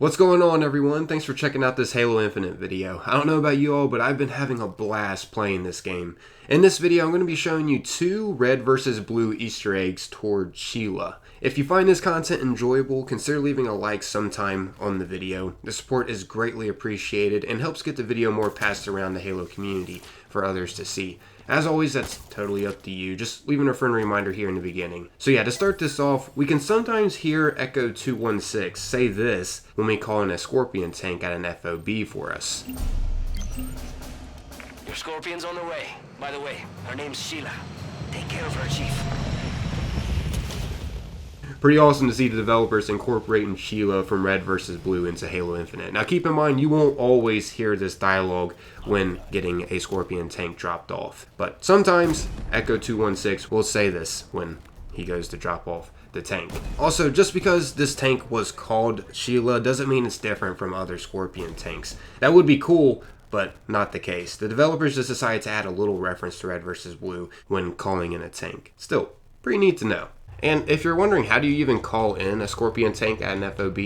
What's going on, everyone? Thanks for checking out this Halo Infinite video. I don't know about you all, but I've been having a blast playing this game. In this video, I'm going to be showing you 2 red versus blue Easter eggs toward Sheila. If you find this content enjoyable, consider leaving a like sometime on the video. The support is greatly appreciated and helps get the video more passed around the Halo community for others to see. As always, that's totally up to you, just leaving a friendly reminder here in the beginning. So yeah, to start this off, we can sometimes hear Echo 216 say this when we call in a Scorpion tank at an FOB for us. Your Scorpion's on the way. By the way, her name's Sheila. Take care of her, Chief. Pretty awesome to see the developers incorporating Sheila from Red vs. Blue into Halo Infinite. Now keep in mind, you won't always hear this dialogue when getting a Scorpion tank dropped off. But sometimes Echo 216 will say this when he goes to drop off the tank. Also, just because this tank was called Sheila doesn't mean it's different from other Scorpion tanks. That would be cool, but not the case. The developers just decided to add a little reference to Red vs. Blue when calling in a tank. Still, pretty neat to know. And if you're wondering how do you even call in a Scorpion tank at an FOB,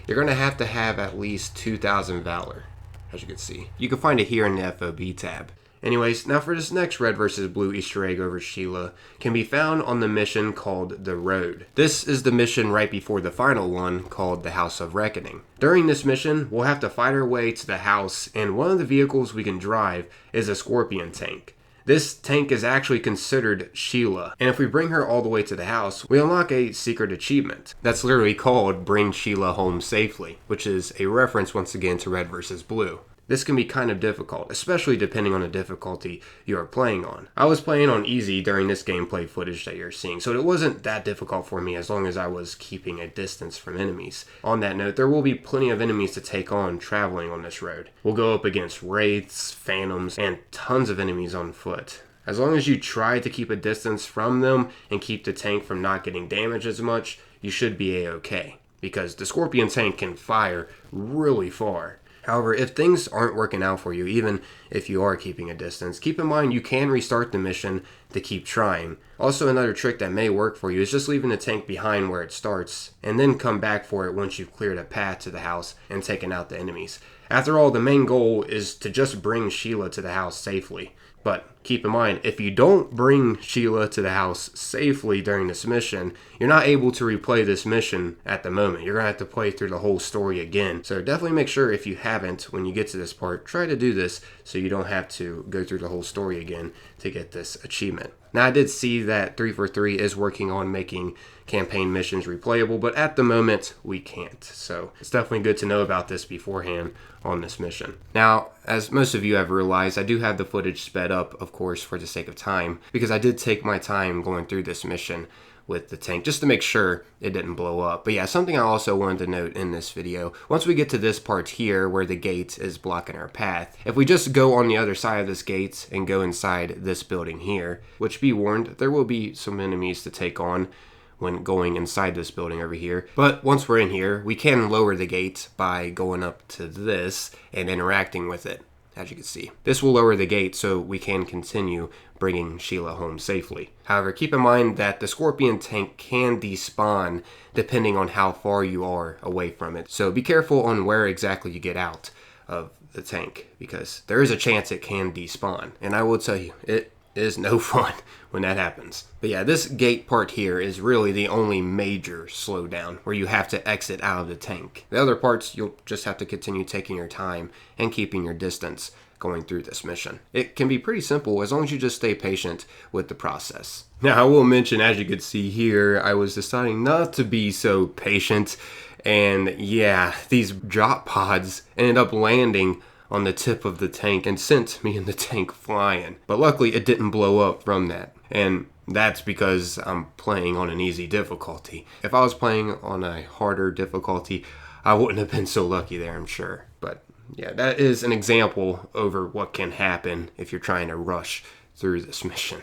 you're going to have at least 2,000 Valor, as you can see. You can find it here in the FOB tab. Anyways, now for this next Red vs. Blue Easter egg over Sheila, can be found on the mission called The Road. This is the mission right before the final one called the House of Reckoning. During this mission, we'll have to fight our way to the house, and one of the vehicles we can drive is a Scorpion tank. This tank is actually considered Sheila, and if we bring her all the way to the house, we unlock a secret achievement. That's literally called Bring Sheila Home Safely, which is a reference once again to Red vs. Blue. This can be kind of difficult, especially depending on the difficulty you are playing on. I was playing on easy during this gameplay footage that you're seeing, so it wasn't that difficult for me as long as I was keeping a distance from enemies. On that note, there will be plenty of enemies to take on traveling on this road. We'll go up against wraiths, phantoms, and tons of enemies on foot. As long as you try to keep a distance from them and keep the tank from not getting damaged as much, you should be a-okay, because the Scorpion tank can fire really far. However, if things aren't working out for you, even if you are keeping a distance, keep in mind you can restart the mission to keep trying. Also, another trick that may work for you is just leaving the tank behind where it starts, and then come back for it once you've cleared a path to the house and taken out the enemies. After all, the main goal is to just bring Sheila to the house safely. But keep in mind, if you don't bring Sheila to the house safely during this mission, you're not able to replay this mission at the moment. You're going to have to play through the whole story again. So definitely make sure if you haven't, when you get to this part, try to do this so you don't have to go through the whole story again to get this achievement. Now, I did see that 343 is working on making campaign missions replayable, but at the moment, we can't. So it's definitely good to know about this beforehand on this mission. Now, as most of you have realized, I do have the footage sped up, of course, for the sake of time, because I did take my time going through this mission with the tank just to make sure it didn't blow up. But yeah, something I also wanted to note in this video, once we get to this part here where the gate is blocking our path, if we just go on the other side of this gate and go inside this building here, which be warned, there will be some enemies to take on when going inside this building over here. But once we're in here, we can lower the gate by going up to this and interacting with it. As you can see, this will lower the gate so we can continue bringing Sheila home safely. However, keep in mind that the Scorpion tank can despawn depending on how far you are away from it. So be careful on where exactly you get out of the tank, because there is a chance it can despawn. And I will tell you, it is no fun when that happens. But yeah, this gate part here is really the only major slowdown where you have to exit out of the tank. The other parts, you'll just have to continue taking your time and keeping your distance going through this mission. It can be pretty simple as long as you just stay patient with the process. Now, I will mention, as you could see here, I was deciding not to be so patient, and yeah, these drop pods ended up landing on the tip of the tank and sent me and the tank flying. But luckily it didn't blow up from that. And that's because I'm playing on an easy difficulty. If I was playing on a harder difficulty, I wouldn't have been so lucky there, I'm sure. But yeah, that is an example over what can happen if you're trying to rush through this mission.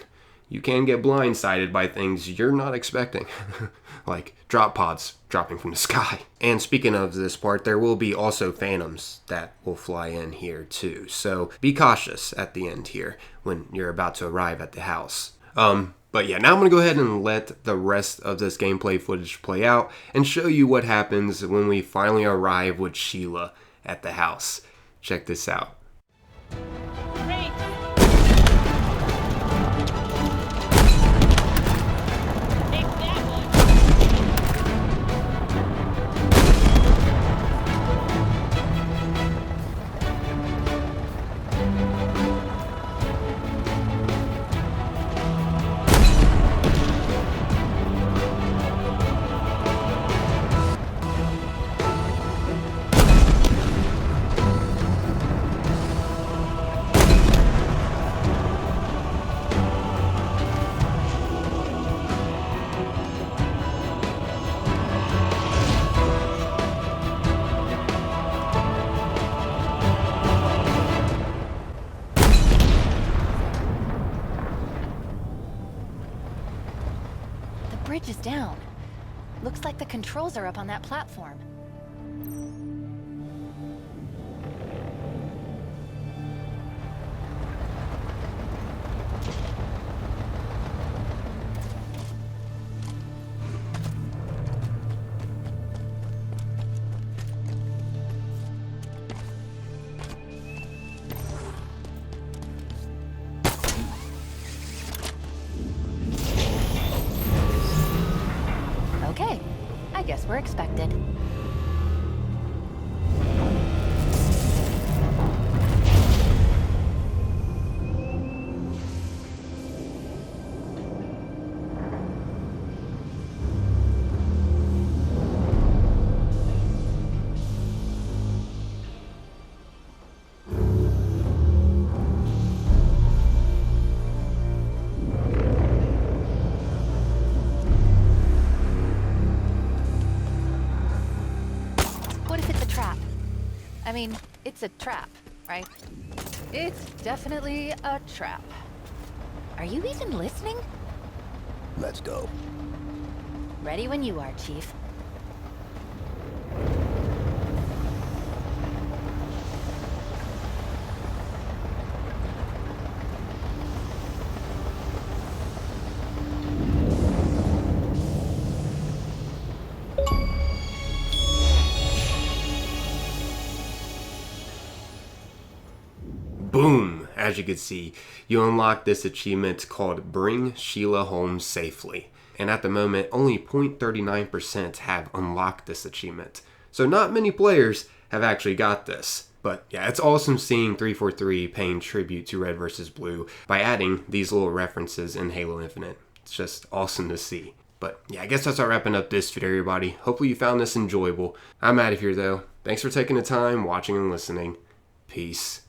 You can get blindsided by things you're not expecting, like drop pods dropping from the sky. And speaking of this part, there will be also phantoms that will fly in here too. So be cautious at the end here when you're about to arrive at the house. But yeah, now I'm going to go ahead and let the rest of this gameplay footage play out and show you what happens when we finally arrive with Sheila at the house. Check this out. Great. Take that one. The bridge is down. Looks like the controls are up on that platform. Okay, I guess we're expected. What if it's a trap? I mean, it's a trap, right? It's definitely a trap. Are you even listening? Let's go. Ready when you are, Chief. Boom! As you can see, you unlock this achievement called Bring Sheila Home Safely. And at the moment, only 0.39% have unlocked this achievement. So not many players have actually got this. But yeah, it's awesome seeing 343 paying tribute to Red vs. Blue by adding these little references in Halo Infinite. It's just awesome to see. But yeah, I guess that's all wrapping up this video, everybody. Hopefully you found this enjoyable. I'm out of here though. Thanks for taking the time, watching and listening. Peace.